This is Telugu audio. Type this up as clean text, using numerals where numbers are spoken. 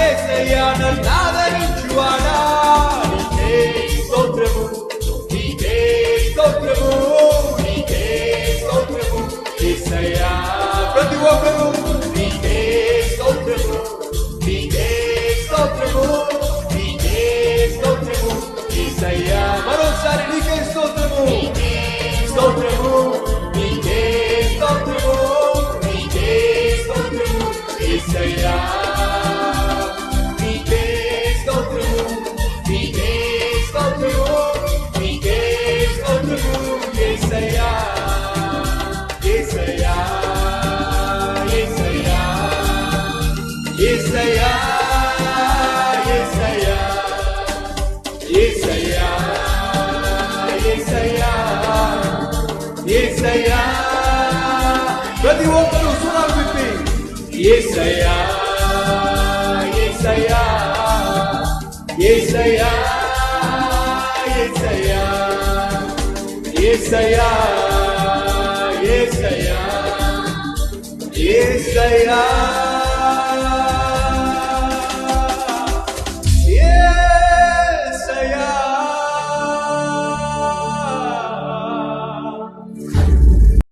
యేసయ్యా నన్ను ఆదరించువాడా నీకే స్తోత్రము నీకే స్తోత్రము నీకే స్తోత్రము యేసయ్యా ప్రతి ఒక్కరు నీకే స్తోత్రము నీకే స్తోత్రము నీకే స్తోత్రము యేసయ్యా మరోసారి నీకే స్తోత్రము స్తోత్రము నీకే స్తోత్రము నీకే స్తోత్రము యేసయ్యా నీకే స్తోత్రము నీకే స్తోత్రము నీకే స్తోత్రము యేసయ్యా యేసయ్యా యేసయ్యా యేసయ్యా యేసయ్యా యేసయ్యా యేసయ్యా ప్రతి ఒక్కరు స్వరాలు విప్పి యేసయ్యా యేసయ్యా యేసయ్యా యేసయ్యా యేసయ్యా యేసయ్యా యేసయ్యా